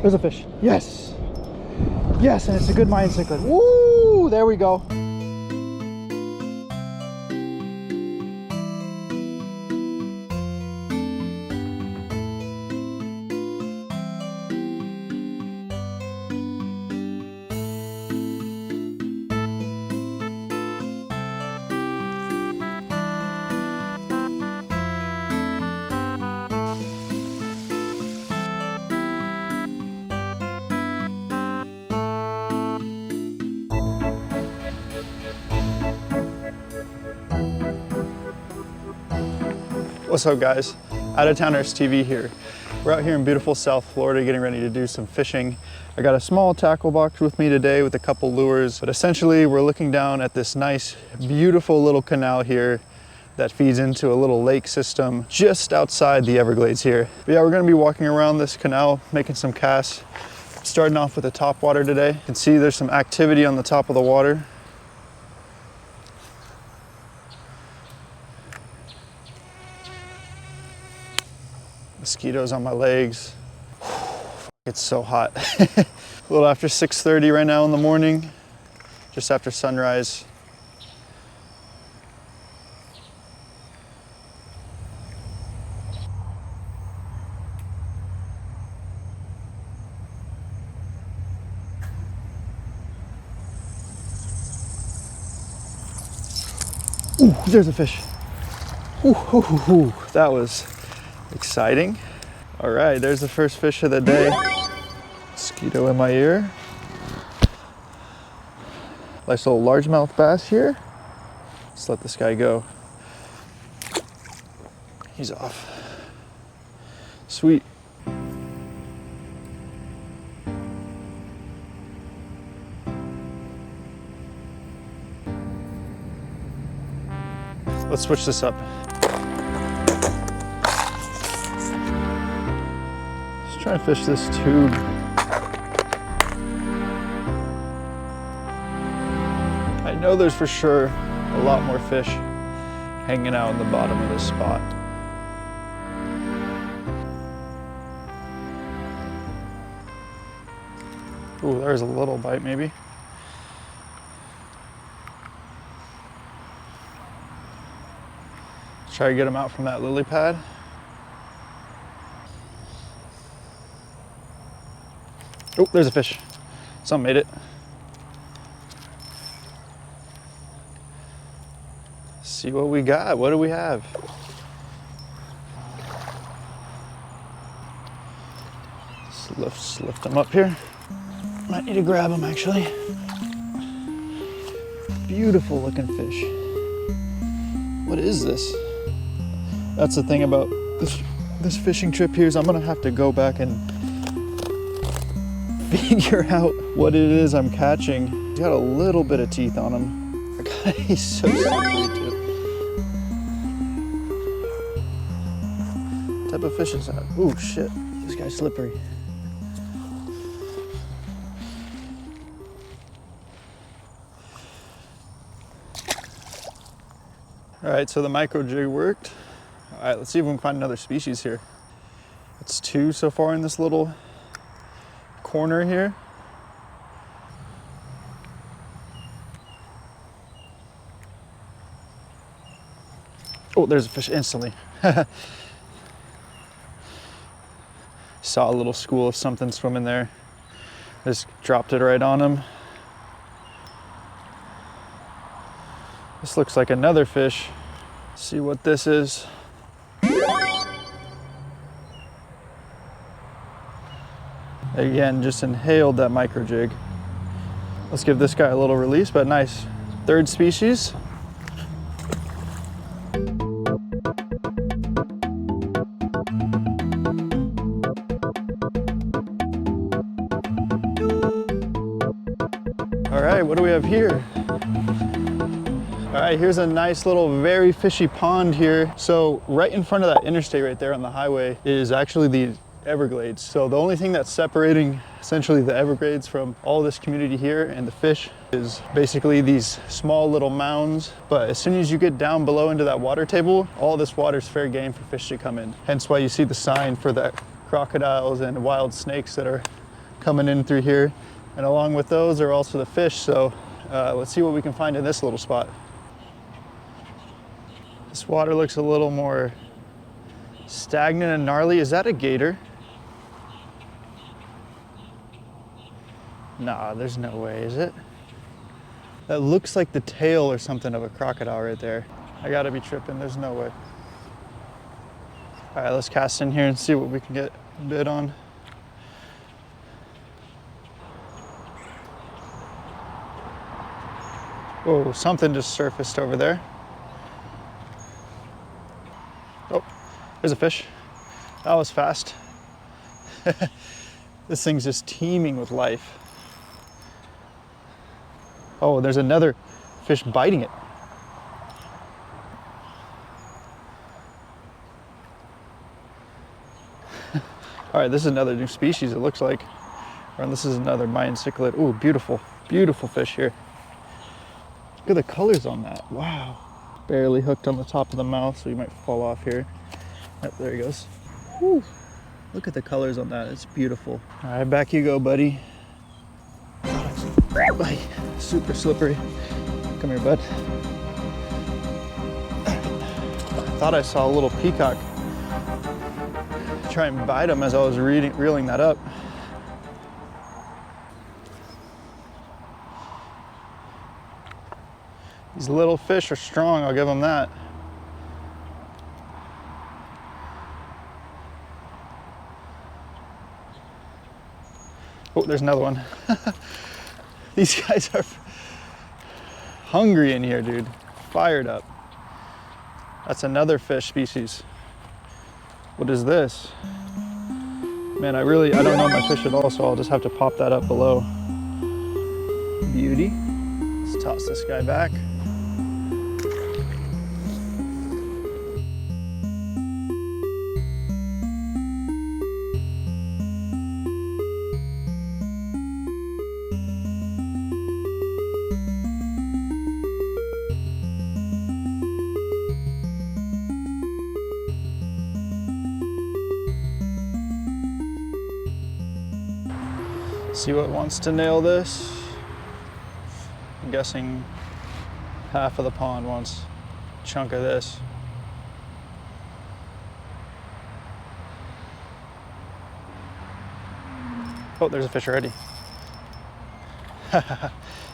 There's a fish. Yes. Yes, and it's a good Mayan cichlid. Woo! There we go. What's up guys? Out of Towners TV here. We're out here in beautiful South Florida getting ready to do some fishing. I got a small tackle box with me today with a couple lures, but essentially we're looking down at this nice, beautiful little canal here that feeds into a little lake system just outside the Everglades here. But yeah, we're gonna be walking around this canal, making some casts. Starting off with the top water today. You can see there's some activity on the top of the water. Mosquitoes on my legs. It's so hot. A little after 6:30 right now in the morning, just after sunrise. Ooh, there's a fish. Ooh, ooh, ooh, ooh. That was exciting. All right, there's the first fish of the day. Mosquito in my ear. Nice little largemouth bass here. Let's let this guy go. He's off. Sweet. Let's switch this up. Try and fish this tube. I know there's for sure a lot more fish hanging out in the bottom of this spot. Ooh, there's a little bite maybe. Let's try to get him out from that lily pad. Oh, there's a fish. Some made it. Let's see what we got. What do we have? Let's lift them up here. Might need to grab them actually. Beautiful looking fish. What is this? That's the thing about this fishing trip here is I'm gonna have to go back and figure out what it is I'm catching. He's got a little bit of teeth on him. He's so slippery too. What type of fish is that? Ooh, shit. This guy's slippery. All right, so the micro jig worked. All right, let's see if we can find another species here. It's 2 so far in this little corner here. Oh, there's a fish instantly. Saw a little school of something swimming there. Just dropped it right on him. This looks like another fish. Let's see what this is. Again, just inhaled that micro jig. Let's give this guy a little release, but nice. 3rd species. All right, what do we have here? All right, here's a nice little very fishy pond here. So right in front of that interstate right there on the highway is actually the Everglades. So the only thing that's separating essentially the Everglades from all this community here and the fish is basically these small little mounds. But as soon as you get down below into that water table, all this water is fair game for fish to come in. Hence why you see the sign for the crocodiles and wild snakes that are coming in through here. And along with those are also the fish. So let's see what we can find in this little spot. This water looks a little more stagnant and gnarly. Is that a gator? Nah, there's no way, is it? That looks like the tail or something of a crocodile right there. I gotta be tripping, there's no way. All right, let's cast in here and see what we can get a bid on. Whoa, something just surfaced over there. Oh, there's a fish. That was fast. This thing's just teeming with life. Oh, there's another fish biting it. All right, this is another new species, it looks like. And this is another Mayan Cichlid. Ooh, beautiful, beautiful fish here. Look at the colors on that, wow. Barely hooked on the top of the mouth, so you might fall off here. Yep, there he goes. Whew. Look at the colors on that, it's beautiful. All right, back you go, buddy. Super slippery. Come here, bud. I thought I saw a little peacock try and bite him as I was reeling that up. These little fish are strong, I'll give them that. Oh, there's another one. These guys are hungry in here, dude. Fired up. That's another fish species. What is this? Man, I don't know my fish at all, so I'll just have to pop that up below. Beauty. Let's toss this guy back. See what wants to nail this. I'm guessing half of the pond wants a chunk of this. Oh, there's a fish already.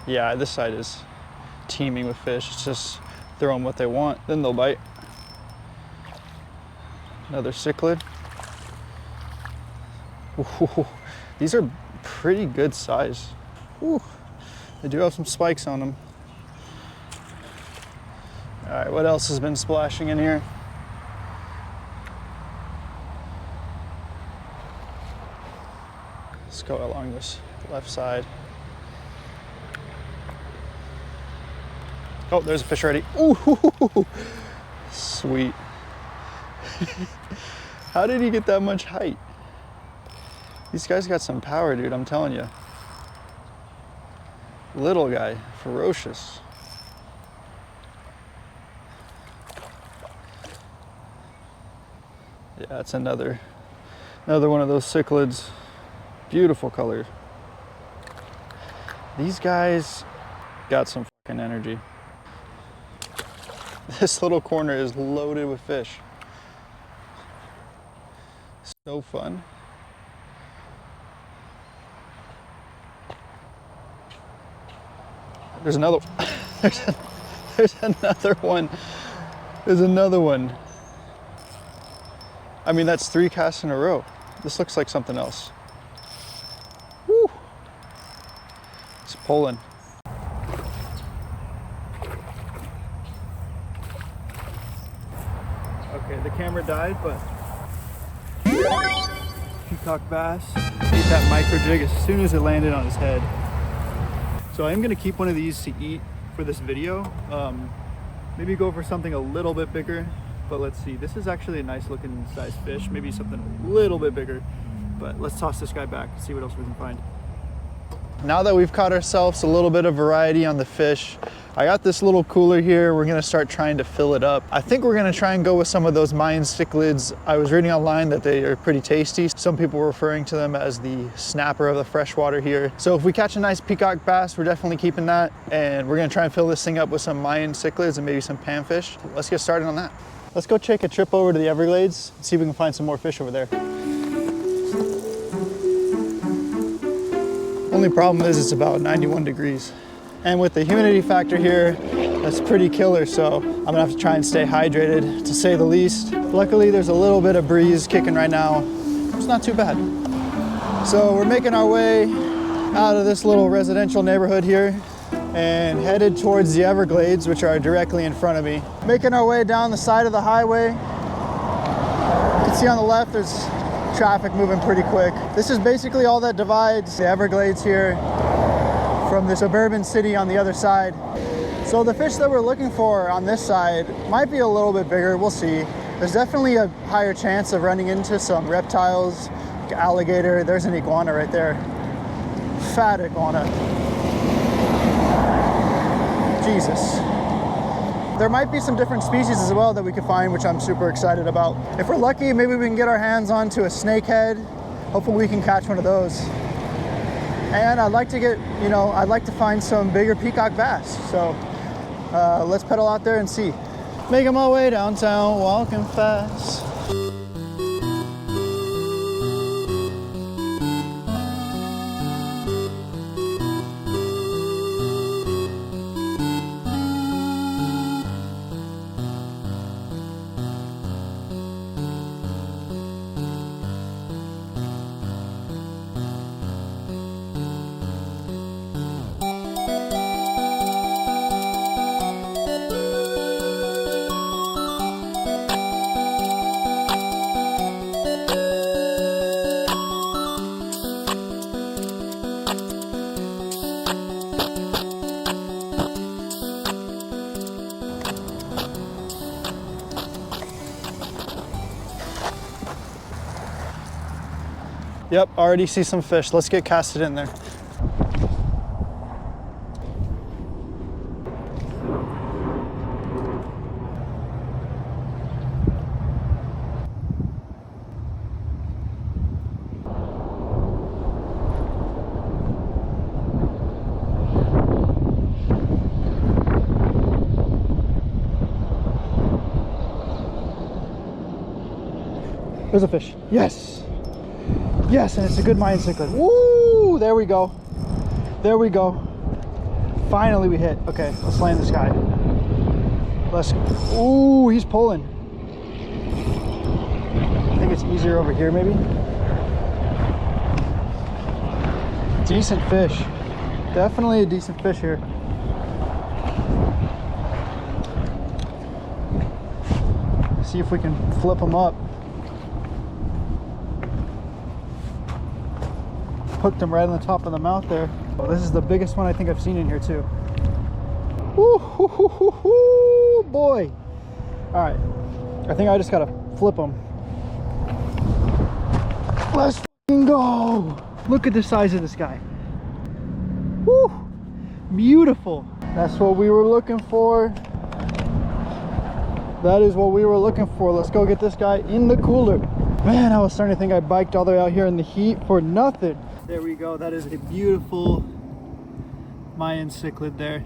Yeah, this side is teeming with fish. It's just throw them what they want, then they'll bite. Another cichlid. Ooh, these are pretty good size. Ooh, they do have some spikes on them. All right, what else has been splashing in here? Let's go along this left side. Oh, there's a fish already. Ooh, sweet. How did he get that much height? These guys got some power, dude, I'm telling you. Little guy, ferocious. Yeah, it's another one of those cichlids. Beautiful color. These guys got some fucking energy. This little corner is loaded with fish. So fun. There's another. There's another one. There's another one. I mean, that's 3 casts in a row. This looks like something else. Woo! It's pulling. Okay, the camera died, but peacock bass ate that micro jig as soon as it landed on his head. So I'm gonna keep one of these to eat for this video. Maybe go for something a little bit bigger, but let's see. This is actually a nice looking size fish, maybe something a little bit bigger, but let's toss this guy back and see what else we can find. Now that we've caught ourselves a little bit of variety on the fish, I got this little cooler here. We're gonna start trying to fill it up. I think we're gonna try and go with some of those Mayan cichlids. I was reading online that they are pretty tasty. Some people were referring to them as the snapper of the freshwater here. So if we catch a nice peacock bass, we're definitely keeping that. And we're gonna try and fill this thing up with some Mayan cichlids and maybe some panfish. Let's get started on that. Let's go take a trip over to the Everglades and see if we can find some more fish over there. Only problem is it's about 91 degrees. And with the humidity factor here, that's pretty killer, so I'm gonna have to try and stay hydrated, to say the least. Luckily, there's a little bit of breeze kicking right now. It's not too bad. So we're making our way out of this little residential neighborhood here and headed towards the Everglades, which are directly in front of me. Making our way down the side of the highway. You can see on the left, there's traffic moving pretty quick. This is basically all that divides the Everglades here from the suburban city on the other side. So the fish that we're looking for on this side might be a little bit bigger, we'll see. There's definitely a higher chance of running into some reptiles, like alligator. There's an iguana right there. Fat iguana. Jesus. There might be some different species as well that we could find, which I'm super excited about. If we're lucky, maybe we can get our hands onto a snakehead. Hopefully we can catch one of those. And I'd like to get, I'd like to find some bigger peacock bass. So let's pedal out there and see. Making my way downtown, walking fast. Yep, already see some fish. Let's get casted in there. There's a fish. Yes. Yes, and it's a good Mayan cichlid. Woo! There we go. There we go. Finally we hit. Okay, let's land this guy. Let's. Ooh, he's pulling. I think it's easier over here, maybe. Decent fish. Definitely a decent fish here. See if we can flip him up. Hooked him right on the top of the mouth there. Oh, this is the biggest one I think I've seen in here too. Woo, hoo, hoo, hoo, hoo, boy. All right, I think I just gotta flip him. Let's f***ing go. Look at the size of this guy. Woo, beautiful. That's what we were looking for. That is what we were looking for. Let's go get this guy in the cooler. Man, I was starting to think I biked all the way out here in the heat for nothing. There we go. That is a beautiful Mayan cichlid there.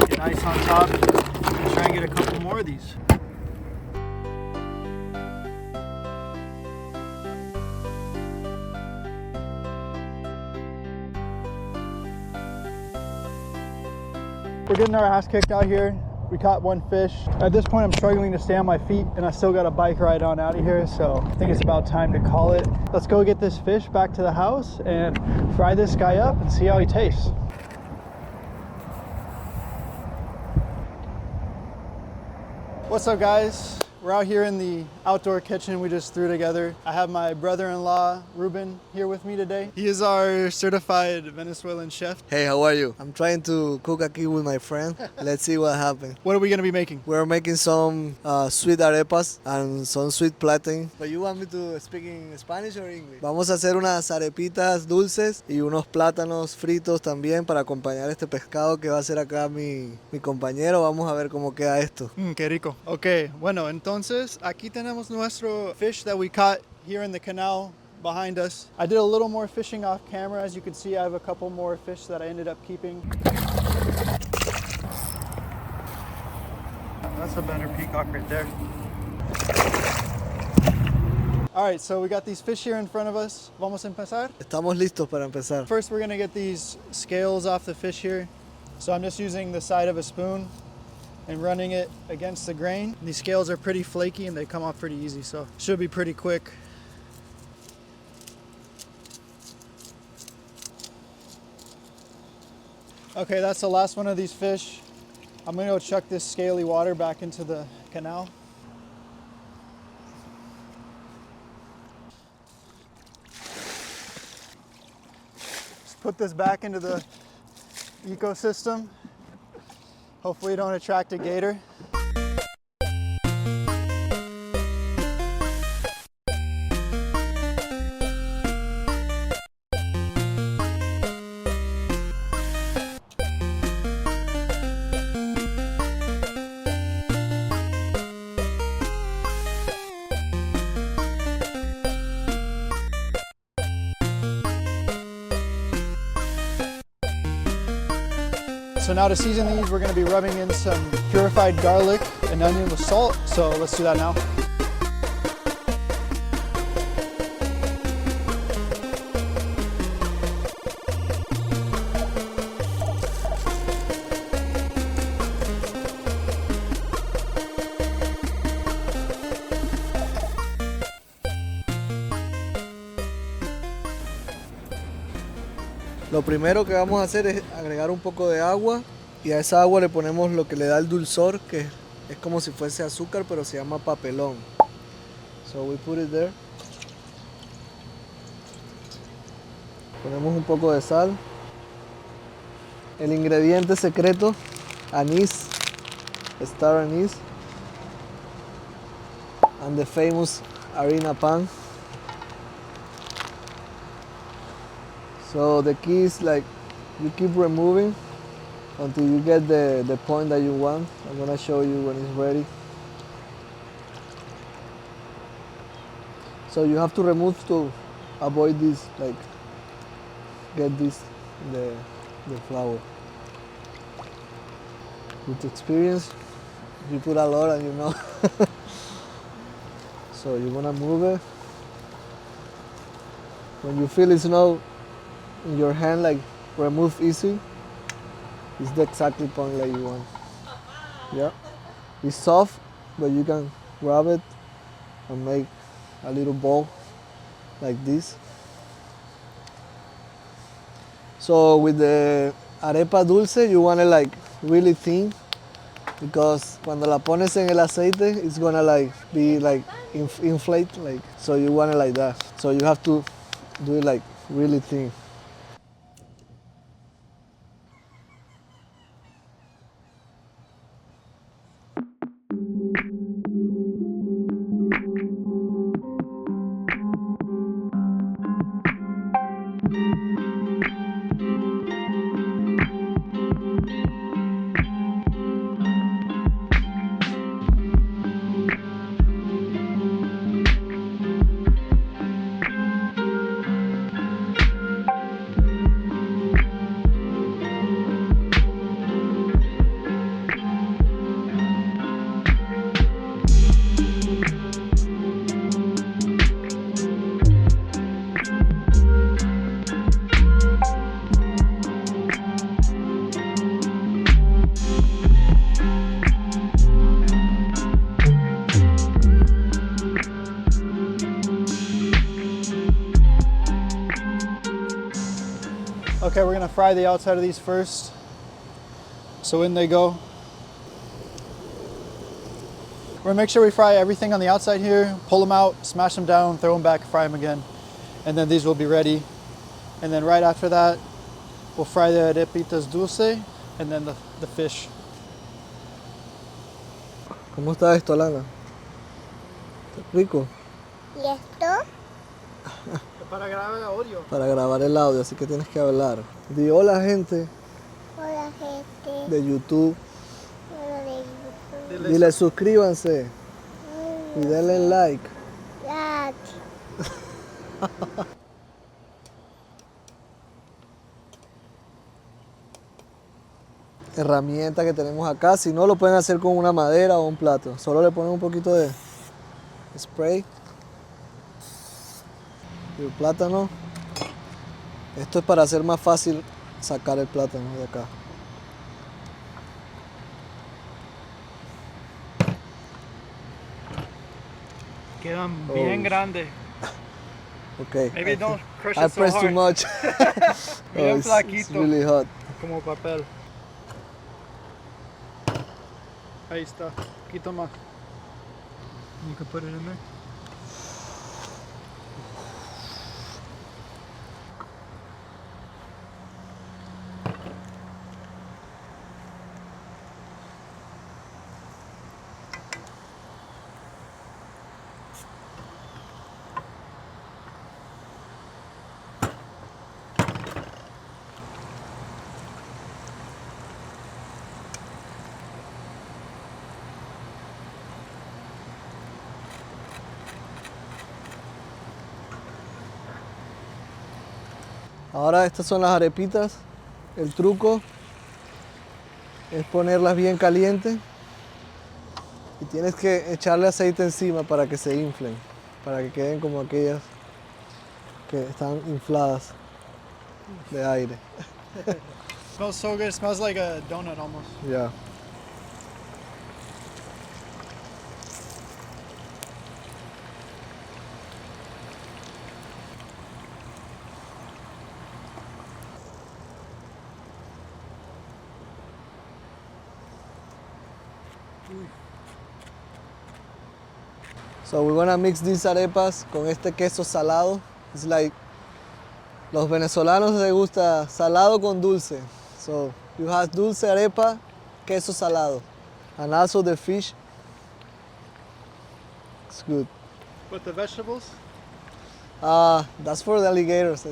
Get ice on top and try and get a couple more of these. We're getting our ass kicked out here. We caught one fish. At this point, I'm struggling to stay on my feet and I still got a bike ride on out of here. So I think it's about time to call it. Let's go get this fish back to the house and fry this guy up and see how he tastes. What's up, guys? We're out here in the outdoor kitchen we just threw together. I have my brother-in-law, Ruben, here with me today. He is our certified Venezuelan chef. Hey, how are you? I'm trying to cook a key with my friend. Let's see what happens. What are we gonna be making? We're making some sweet arepas and some sweet plantain. But you want me to speak in Spanish or English? Vamos a hacer unas arepitas dulces y unos plátanos fritos también para acompañar este pescado que va a hacer acá mi compañero. Vamos a ver cómo queda esto. Qué rico. Ok, bueno, entonces aquí tenemos nuestro fish that we caught here in the canal behind us. I did a little more fishing off camera. As you can see, I have a couple more fish that I ended up keeping. That's a better peacock right there. All right, so we got these fish here in front of us. Vamos a empezar. Estamos listos para empezar. First, we're gonna get these scales off the fish here. So I'm just using the side of a spoon and running it against the grain. These scales are pretty flaky and they come off pretty easy, so should be pretty quick. Okay, that's the last one of these fish. I'm gonna go chuck this scaly water back into the canal. Just put this back into the ecosystem. Hopefully don't attract a gator. So now to season these, we're going to be rubbing in some purified garlic and onion with salt. So let's do that now. Lo primero que vamos a hacer es agregar un poco de agua y a esa agua le ponemos lo que le da el dulzor, que es como si fuese azúcar, pero se llama papelón. So we put it there. Ponemos un poco de sal. El ingrediente secreto, anís, star anís, and the famous harina pan. So the key is like you keep removing until you get the point that you want. I'm gonna show you when it's ready. So you have to remove to avoid this, like get this the flour. With experience, you put a lot and you know. So you wanna move it. When you feel it's not in your hand, like remove easy, it's the exactly point that you want. Yeah, it's soft, but you can grab it and make a little ball like this. So with the arepa dulce, you want it like really thin, because cuando la pones en el aceite, it's gonna like be like inflate, like, so you want it like that. So you have to do it like really thin. Okay, we're gonna fry the outside of these first. So in they go. We're We're gonna make sure we fry everything on the outside here, pull them out, smash them down, throw them back, fry them again. And then these will be ready. And then right after that, we'll fry the arepitas dulce and then the fish. ¿Cómo está esto, Lana? ¿Está rico? ¿Y esto? Para grabar el audio. Para grabar el audio, así que tienes que hablar. Di hola, gente Hola, gente. de YouTube. Hola, de YouTube. Dile suscríbanse y denle like. Like. Herramienta que tenemos acá. Si no, lo pueden hacer con una madera o un plato. Solo le ponen un poquito de spray. Y el plátano. Esto es para hacer más fácil sacar el plátano de acá. Quedan bien grandes. Okay. Maybe don't crush I it so pressed too hard. much. Bien it's flaquito. really hot. Como papel. Ahí está. Un poquito más. You can put it in there. Ahora estas son las arepitas. El truco es ponerlas bien calientes y tienes que echarle aceite encima para que se inflen, para que queden como aquellas que están infladas de aire. Smells so good. It smells like a donut almost. Ya. So we're gonna mix these arepas con este queso salado. It's like los venezolanos les gusta salado con dulce. So you have dulce arepa, queso salado, and also the fish. It's good. With the vegetables? That's for the alligators.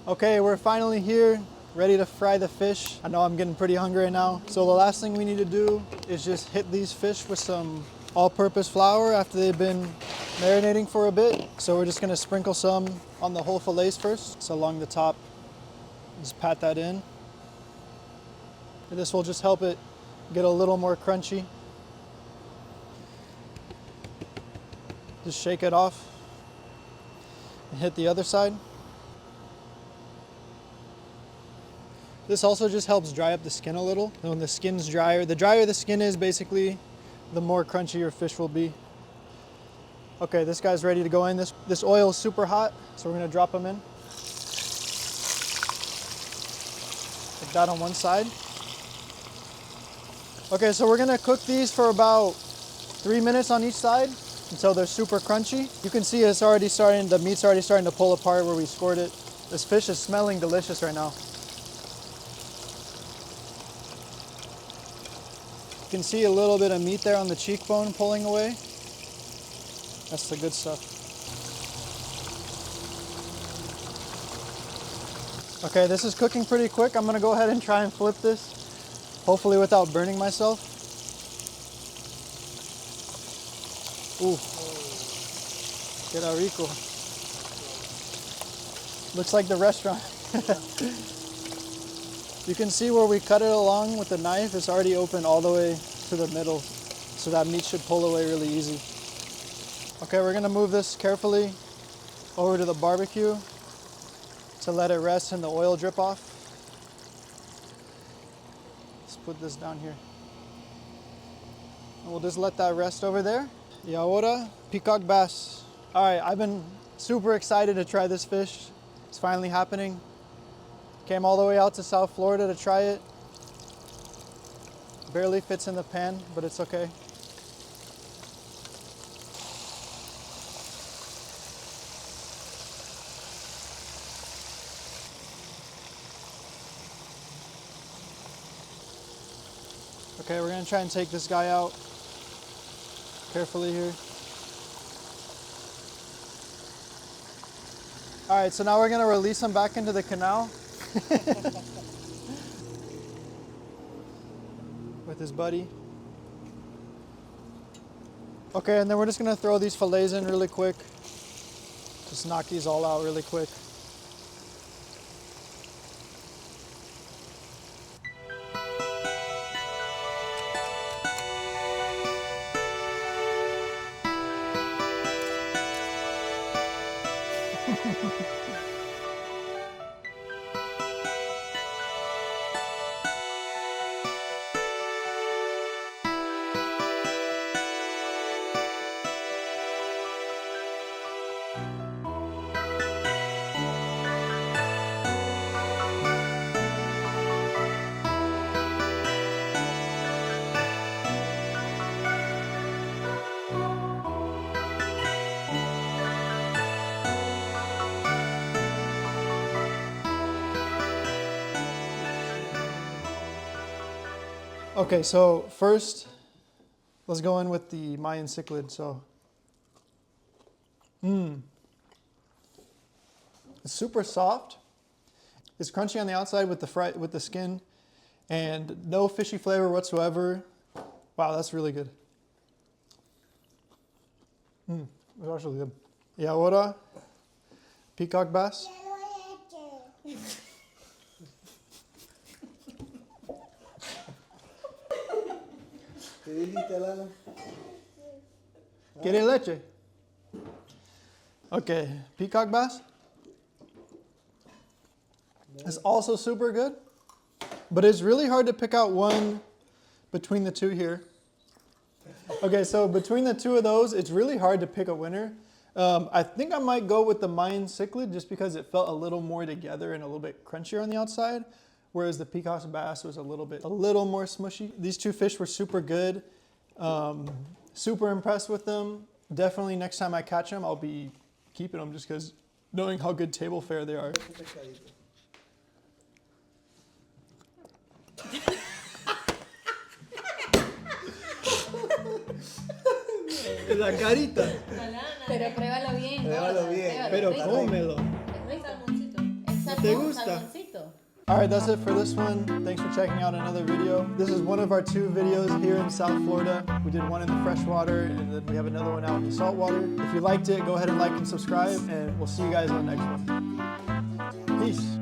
Okay, we're finally here, ready to fry the fish. I know I'm getting pretty hungry right now. So the last thing we need to do is just hit these fish with some all-purpose flour after they've been marinating for a bit. So we're just gonna sprinkle some on the whole fillets first. So along the top, just pat that in. And this will just help it get a little more crunchy. Just shake it off and hit the other side. This also just helps dry up the skin a little. And when the skin's drier, the drier the skin is, basically, the more crunchy your fish will be. Okay, this guy's ready to go in. This oil is super hot, so we're gonna drop them in. Like that on one side. Okay, so we're gonna cook these for about 3 minutes on each side until they're super crunchy. You can see it's already starting, the meat's already starting to pull apart where we scored it. This fish is smelling delicious right now. You can see a little bit of meat there on the cheekbone pulling away. That's the good stuff. Okay, this is cooking pretty quick. I'm gonna go ahead and try and flip this, hopefully without burning myself. Ooh, queda rico. Looks like the restaurant. You can see where we cut it along with the knife, it's already open all the way to the middle, so that meat should pull away really easy. Okay, we're gonna move this carefully over to the barbecue to let it rest and the oil drip off. Let's put this down here. And we'll just let that rest over there. Y ahora, peacock bass. All right, I've been super excited to try this fish. It's finally happening. Came all the way out to South Florida to try it. Barely fits in the pan, but it's okay. Okay, we're gonna try and take this guy out carefully here. All right, so now we're gonna release him back into the canal with his buddy. Okay, and then we're just gonna throw these fillets in really quick. Just knock these all out really quick. Okay, so first, let's go in with the Mayan Cichlid. So, it's super soft. It's crunchy on the outside with the skin, and no fishy flavor whatsoever. Wow, that's really good. It's actually good. Y ahora, peacock bass. ¿Quiere leche? Okay, peacock bass. It's also super good, but it's really hard to pick out one between the two here. Okay, so between the two of those, it's really hard to pick a winner. I think I might go with the Mayan Cichlid just because it felt a little more together and a little bit crunchier on the outside, whereas the peacock bass was a little more smushy. These two fish were super good. Super impressed with them. Definitely next time I catch them, I'll be keeping them just because knowing how good table fare they are. La carita. Pero pruébalo bien. Pruébalo bien. Pero cómelo. Es salmoncito. Es ¿Te gusta? salmoncito. All right, that's it for this one. Thanks for checking out another video. This is one of our 2 videos here in South Florida. We did one in the freshwater, and then we have another one out in the saltwater. If you liked it, go ahead and like and subscribe, and we'll see you guys on the next one. Peace.